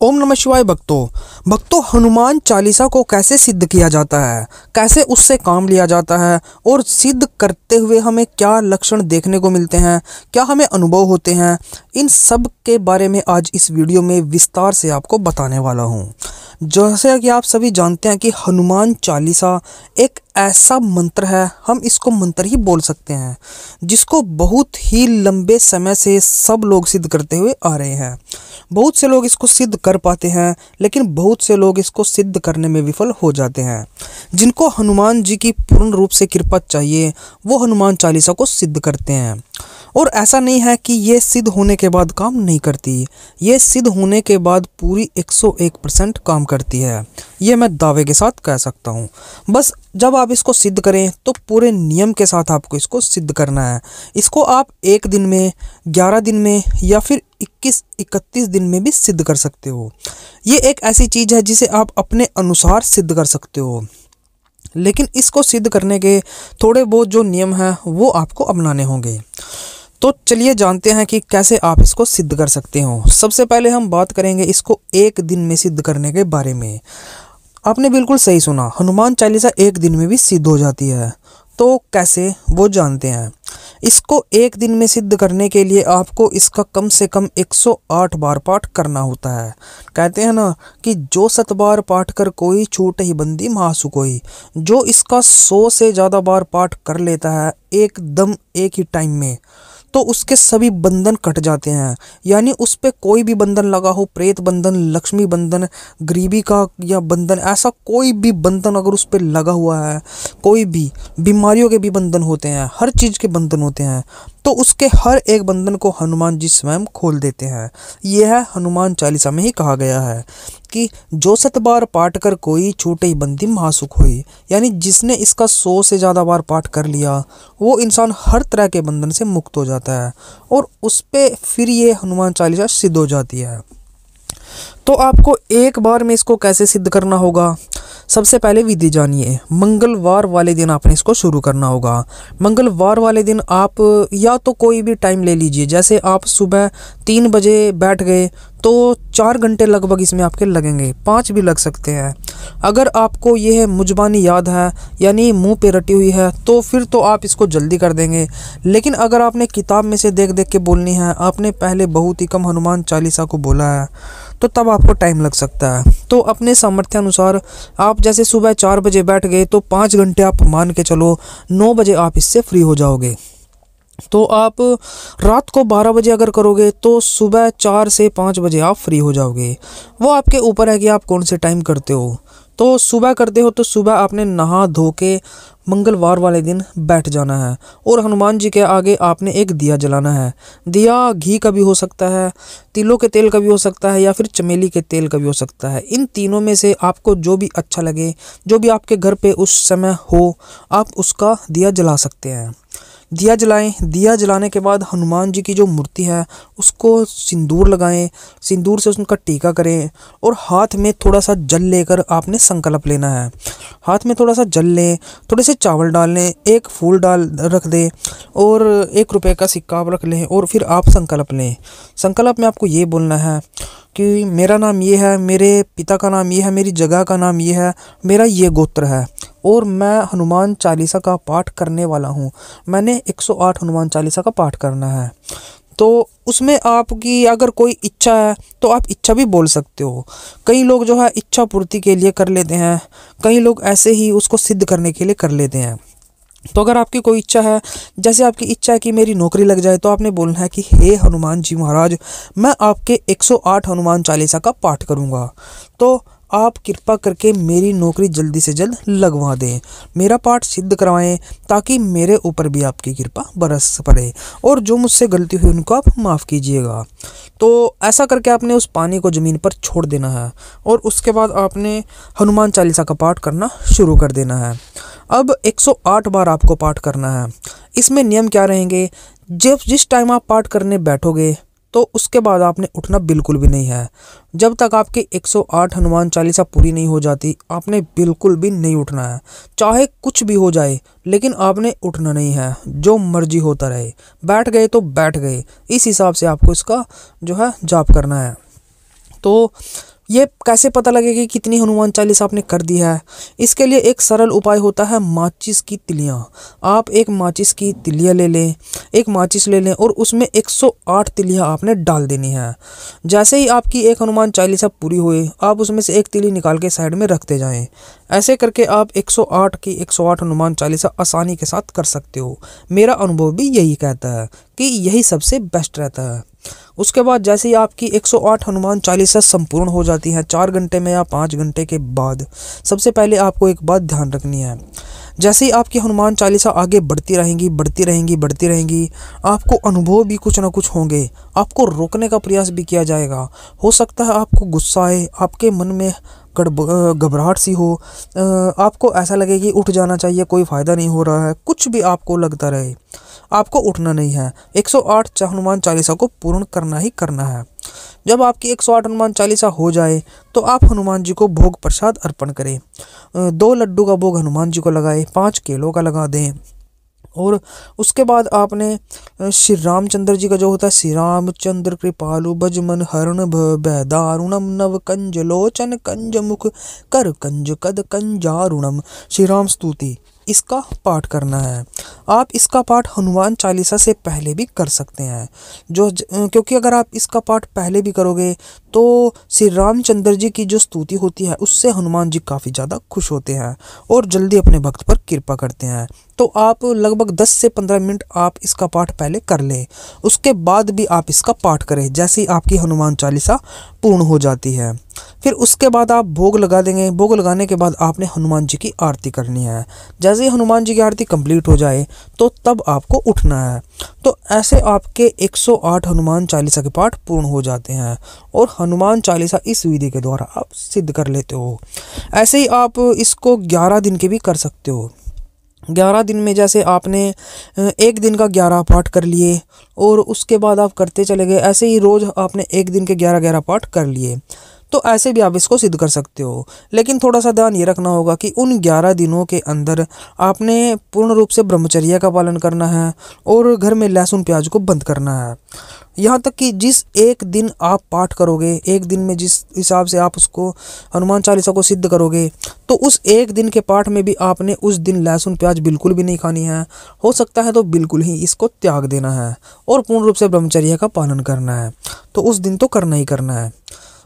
ओम नमः शिवाय। भक्तों हनुमान चालीसा को कैसे सिद्ध किया जाता है, कैसे उससे काम लिया जाता है और सिद्ध करते हुए हमें क्या लक्षण देखने को मिलते हैं, क्या हमें अनुभव होते हैं, इन सब के बारे में आज इस वीडियो में विस्तार से आपको बताने वाला हूँ। जैसे कि आप सभी जानते हैं कि हनुमान चालीसा एक ऐसा मंत्र है, हम इसको मंत्र ही बोल सकते हैं, जिसको बहुत ही लंबे समय से सब लोग सिद्ध करते हुए आ रहे हैं। बहुत से लोग इसको सिद्ध कर पाते हैं, लेकिन बहुत से लोग इसको सिद्ध करने में विफल हो जाते हैं। जिनको हनुमान जी की पूर्ण रूप से कृपा चाहिए, वो हनुमान चालीसा को सिद्ध करते हैं। और ऐसा नहीं है कि ये सिद्ध होने के बाद काम नहीं करती, ये सिद्ध होने के बाद पूरी 101% काम करती है। ये मैं दावे के साथ कह सकता हूँ। बस जब आप इसको सिद्ध करें तो पूरे नियम के साथ आपको इसको सिद्ध करना है। इसको आप 1 दिन में, 11 दिन में या फिर 21-31 दिन में भी सिद्ध कर सकते हो। ये एक ऐसी चीज़ है जिसे आप अपने अनुसार सिद्ध कर सकते हो, लेकिन इसको सिद्ध करने के थोड़े बहुत जो नियम हैं वो आपको अपनाने होंगे। तो चलिए जानते हैं कि कैसे आप इसको सिद्ध कर सकते हो। सबसे पहले हम बात करेंगे इसको 1 दिन में सिद्ध करने के बारे में। आपने बिल्कुल सही सुना, हनुमान चालीसा 1 दिन में भी सिद्ध हो जाती है। तो कैसे, वो जानते हैं। इसको 1 दिन में सिद्ध करने के लिए आपको इसका कम से कम 108 बार पाठ करना होता है। कहते हैं ना कि जो 7 बार पाठ कर कोई, छूट ही बंदी महासु कोई। जो इसका 100 से ज़्यादा बार पाठ कर लेता है एकदम एक ही टाइम में, तो उसके सभी बंधन कट जाते हैं। यानी उस पे कोई भी बंधन लगा हो, प्रेत बंधन, लक्ष्मी बंधन, गरीबी का या बंधन, ऐसा कोई भी बंधन अगर उस पे लगा हुआ है, कोई भी बीमारियों के भी बंधन होते हैं, हर चीज़ के बंधन होते हैं, तो उसके हर एक बंधन को हनुमान जी स्वयं खोल देते हैं। यह है हनुमान चालीसा में ही कहा गया है कि जो 7 बार पाठ कर कोई, छूटे ही बंदी महासुख होई। यानी जिसने इसका 100 से ज़्यादा बार पाठ कर लिया, वो इंसान हर तरह के बंधन से मुक्त हो जाता है और उस पे फिर ये हनुमान चालीसा सिद्ध हो जाती है। तो आपको एक बार में इसको कैसे सिद्ध करना होगा, सबसे पहले विधि जानिए। मंगलवार वाले दिन आपने इसको शुरू करना होगा। मंगलवार वाले दिन आप या तो कोई भी टाइम ले लीजिए। जैसे आप सुबह 3 बजे बैठ गए तो 4 घंटे लगभग इसमें आपके लगेंगे, 5 भी लग सकते हैं। अगर आपको यह मुजबानी याद है, यानी मुंह पे रटी हुई है, तो फिर तो आप इसको जल्दी कर देंगे। लेकिन अगर आपने किताब में से देख देख के बोलनी है, आपने पहले बहुत ही कम हनुमान चालीसा को बोला है, तो तब आपको टाइम लग सकता है। तो अपने सामर्थ्य अनुसार आप जैसे सुबह 4 बजे बैठ गए तो 5 घंटे आप मान के चलो, 9 बजे आप इससे फ्री हो जाओगे। तो आप रात को 12 बजे अगर करोगे तो सुबह 4 से 5 बजे आप फ्री हो जाओगे। वो आपके ऊपर है कि आप कौन से टाइम करते हो। तो सुबह करते हो तो सुबह आपने नहा धो के मंगलवार वाले दिन बैठ जाना है और हनुमान जी के आगे आपने एक दिया जलाना है। दिया घी का भी हो सकता है, तिलों के तेल का भी हो सकता है, या फिर चमेली के तेल का भी हो सकता है। इन तीनों में से आपको जो भी अच्छा लगे, जो भी आपके घर पे उस समय हो, आप उसका दिया जला सकते हैं। दिया जलाएं। दिया जलाने के बाद हनुमान जी की जो मूर्ति है उसको सिंदूर लगाएं, सिंदूर से उनका टीका करें और हाथ में थोड़ा सा जल लेकर आपने संकल्प लेना है। हाथ में थोड़ा सा जल लें, थोड़े से चावल डाल लें, एक फूल डाल रख दें और 1 रुपये का सिक्का आप रख लें और फिर आप संकल्प लें। संकल्प में आपको ये बोलना है कि मेरा नाम ये है, मेरे पिता का नाम ये है, मेरी जगह का नाम ये है, मेरा ये गोत्र है और मैं हनुमान चालीसा का पाठ करने वाला हूँ। मैंने 108 हनुमान चालीसा का पाठ करना है। तो उसमें आपकी अगर कोई इच्छा है तो आप इच्छा भी बोल सकते हो। कई लोग जो है इच्छा पूर्ति के लिए कर लेते हैं, कई लोग ऐसे ही उसको सिद्ध करने के लिए कर लेते हैं। तो अगर आपकी कोई इच्छा है, जैसे आपकी इच्छा है कि मेरी नौकरी लग जाए, तो आपने बोलना है कि हे हनुमान जी महाराज, मैं आपके 108 हनुमान चालीसा का पाठ करूँगा, तो आप कृपा करके मेरी नौकरी जल्दी से जल्द लगवा दें, मेरा पाठ सिद्ध करवाएं, ताकि मेरे ऊपर भी आपकी कृपा बरस पड़े और जो मुझसे गलती हुई उनको आप माफ़ कीजिएगा। तो ऐसा करके आपने उस पानी को ज़मीन पर छोड़ देना है और उसके बाद आपने हनुमान चालीसा का पाठ करना शुरू कर देना है। अब 108 बार आपको पाठ करना है। इसमें नियम क्या रहेंगे, जिस टाइम आप पाठ करने बैठोगे तो उसके बाद आपने उठना बिल्कुल भी नहीं है। जब तक आपकी 108 हनुमान चालीसा पूरी नहीं हो जाती, आपने बिल्कुल भी नहीं उठना है। चाहे कुछ भी हो जाए, लेकिन आपने उठना नहीं है। जो मर्जी होता रहे, बैठ गए तो बैठ गए, इस हिसाब से आपको इसका जो है जाप करना है। तो ये कैसे पता लगेगा कि कितनी हनुमान चालीसा आपने कर दी है? इसके लिए एक सरल उपाय होता है माचिस की तिलियाँ। आप एक माचिस की तिलियाँ ले लें, एक माचिस ले लें और उसमें 108 तिलियाँ आपने डाल देनी है। जैसे ही आपकी एक हनुमान चालीसा पूरी हुई, आप उसमें से एक तिली निकाल के साइड में रखते जाएं। ऐसे करके आप 108 की 108 हनुमान चालीसा आसानी के साथ कर सकते हो। मेरा अनुभव भी यही कहता है कि यही सबसे बेस्ट रहता है। उसके बाद जैसे ही आपकी 108 हनुमान चालीसा संपूर्ण हो जाती है 4 घंटे में या 5 घंटे के बाद, सबसे पहले आपको एक बात ध्यान रखनी है। जैसे ही आपकी हनुमान चालीसा आगे बढ़ती रहेंगी बढ़ती रहेंगी बढ़ती रहेंगी, आपको अनुभव भी कुछ ना कुछ होंगे। आपको रोकने का प्रयास भी किया जाएगा। हो सकता है आपको गुस्सा आए, आपके मन में घबराहट सी हो, आपको ऐसा लगे कि उठ जाना चाहिए, कोई फ़ायदा नहीं हो रहा है, कुछ भी आपको लगता रहे, आपको उठना नहीं है। 108 हनुमान चालीसा को पूर्ण करना ही करना है। जब आपकी 108 हनुमान चालीसा हो जाए तो आप हनुमान जी को भोग प्रसाद अर्पण करें। 2 लड्डू का भोग हनुमान जी को लगाएं, 5 केलों का लगा दें। और उसके बाद आपने श्री रामचंद्र जी का जो होता है, श्री रामचंद्र कृपालु भजमन हरण भय दारुणम नव कंज लोचन कंज मुख कर कंज कद कंजारुणम, श्री राम स्तुति, इसका पाठ करना है। आप इसका पाठ हनुमान चालीसा से पहले भी कर सकते हैं, क्योंकि अगर आप इसका पाठ पहले भी करोगे तो श्री रामचंद्र जी की जो स्तुति होती है उससे हनुमान जी काफ़ी ज़्यादा खुश होते हैं और जल्दी अपने भक्त पर कृपा करते हैं। तो आप लगभग 10 से 15 मिनट आप इसका पाठ पहले कर लें, उसके बाद भी आप इसका पाठ करें जैसे ही आपकी हनुमान चालीसा पूर्ण हो जाती है। फिर उसके बाद आप भोग लगा देंगे। भोग लगाने के बाद आपने हनुमान जी की आरती करनी है। जैसे ही हनुमान जी की आरती कंप्लीट हो जाए तो तब आपको उठना है। तो ऐसे आपके 108 हनुमान चालीसा के पाठ पूर्ण हो जाते हैं और हनुमान चालीसा इस विधि के द्वारा आप सिद्ध कर लेते हो। ऐसे ही आप इसको 11 दिन के भी कर सकते हो। 11 दिन में जैसे आपने एक दिन का 11 पाठ कर लिए और उसके बाद आप करते चले गए, ऐसे ही रोज़ आपने एक दिन के 11-11 पाठ कर लिए, तो ऐसे भी आप इसको सिद्ध कर सकते हो। लेकिन थोड़ा सा ध्यान ये रखना होगा कि उन 11 दिनों के अंदर आपने पूर्ण रूप से ब्रह्मचर्य का पालन करना है और घर में लहसुन प्याज को बंद करना है। यहाँ तक कि जिस एक दिन आप पाठ करोगे, एक दिन में जिस हिसाब से आप उसको हनुमान चालीसा को सिद्ध करोगे, तो उस एक दिन के पाठ में भी आपने उस दिन लहसुन प्याज बिल्कुल भी नहीं खानी है। हो सकता है तो बिल्कुल ही इसको त्याग देना है और पूर्ण रूप से ब्रह्मचर्य का पालन करना है। तो उस दिन तो करना ही करना है।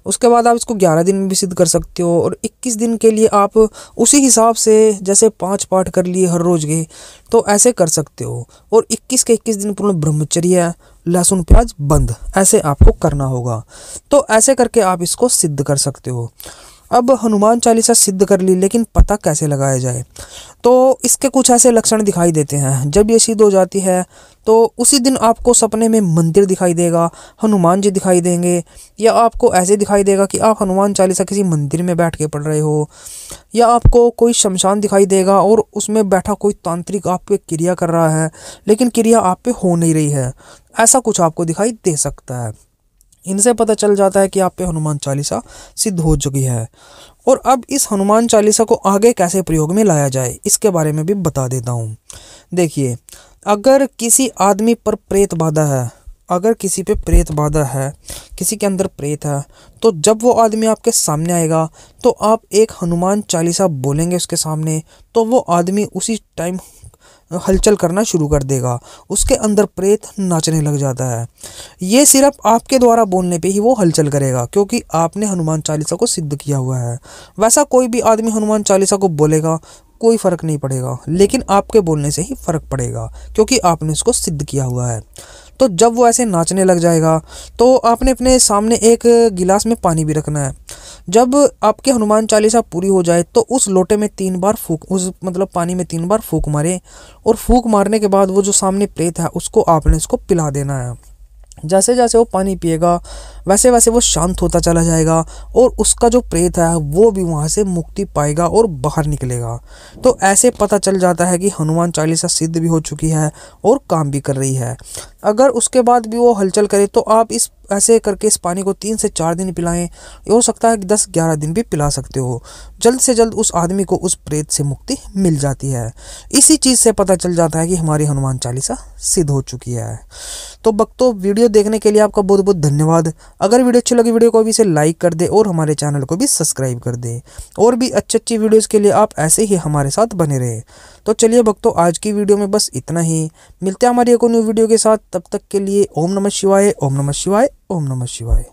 उसके बाद आप इसको 11 दिन में भी सिद्ध कर सकते हो और 21 दिन के लिए आप उसी हिसाब से जैसे 5 पाठ कर लिए हर रोज़ के, तो ऐसे कर सकते हो। और 21 के 21 दिन पूर्ण ब्रह्मचर्य, लहसुन प्याज बंद, ऐसे आपको करना होगा। तो ऐसे करके आप इसको सिद्ध कर सकते हो। अब हनुमान चालीसा सिद्ध कर ली, लेकिन पता कैसे लगाया जाए? तो इसके कुछ ऐसे लक्षण दिखाई देते हैं। जब ये सिद्ध हो जाती है तो उसी दिन आपको सपने में मंदिर दिखाई देगा, हनुमान जी दिखाई देंगे, या आपको ऐसे दिखाई देगा कि आप हनुमान चालीसा किसी मंदिर में बैठ के पढ़ रहे हो, या आपको कोई शमशान दिखाई देगा और उसमें बैठा कोई तांत्रिक आप पे क्रिया कर रहा है, लेकिन क्रिया आप पे हो नहीं रही है। ऐसा कुछ आपको दिखाई दे सकता है। इनसे पता चल जाता है कि आप पे हनुमान चालीसा सिद्ध हो चुकी है। और अब इस हनुमान चालीसा को आगे कैसे प्रयोग में लाया जाए, इसके बारे में भी बता देता हूँ। देखिए, अगर किसी आदमी पर प्रेत बाधा है, अगर किसी पे प्रेत बाधा है, किसी के अंदर प्रेत है, तो जब वो आदमी आपके सामने आएगा तो आप एक हनुमान चालीसा बोलेंगे उसके सामने, तो वो आदमी उसी टाइम हलचल करना शुरू कर देगा, उसके अंदर प्रेत नाचने लग जाता है। ये सिर्फ आपके द्वारा बोलने पे ही वो हलचल करेगा, क्योंकि आपने हनुमान चालीसा को सिद्ध किया हुआ है। वैसा कोई भी आदमी हनुमान चालीसा को बोलेगा, कोई फ़र्क नहीं पड़ेगा, लेकिन आपके बोलने से ही फ़र्क पड़ेगा, क्योंकि आपने उसको सिद्ध किया हुआ है। तो जब वो ऐसे नाचने लग जाएगा तो आपने अपने सामने एक गिलास में पानी भी रखना है। जब आपके हनुमान चालीसा पूरी हो जाए तो उस लोटे में 3 बार फूंक, उस मतलब पानी में 3 बार फूंक मारे, और फूंक मारने के बाद वो जो सामने प्रेत है उसको आपने उसको पिला देना है। जैसे जैसे वो पानी पिएगा वैसे वैसे वो शांत होता चला जाएगा और उसका जो प्रेत है वो भी वहाँ से मुक्ति पाएगा और बाहर निकलेगा। तो ऐसे पता चल जाता है कि हनुमान चालीसा सिद्ध भी हो चुकी है और काम भी कर रही है। अगर उसके बाद भी वो हलचल करे तो आप इस ऐसे करके इस पानी को 3 से 4 दिन पिलाएं। हो सकता है कि 10-11 दिन भी पिला सकते हो। जल्द से जल्द उस आदमी को उस प्रेत से मुक्ति मिल जाती है। इसी चीज़ से पता चल जाता है कि हमारी हनुमान चालीसा सिद्ध हो चुकी है। तो भक्तों, वीडियो देखने के लिए आपका बहुत बहुत धन्यवाद। अगर वीडियो अच्छी लगी वीडियो को भी इसे लाइक कर दे और हमारे चैनल को भी सब्सक्राइब कर दे। और भी अच्छी वीडियोस के लिए आप ऐसे ही हमारे साथ बने रहे। तो चलिए भक्तों, आज की वीडियो में बस इतना ही। मिलते हैं हमारी एक न्यू वीडियो के साथ, तब तक के लिए ओम नमः शिवाय, ओम नमः शिवाय, ओम नमः शिवाय।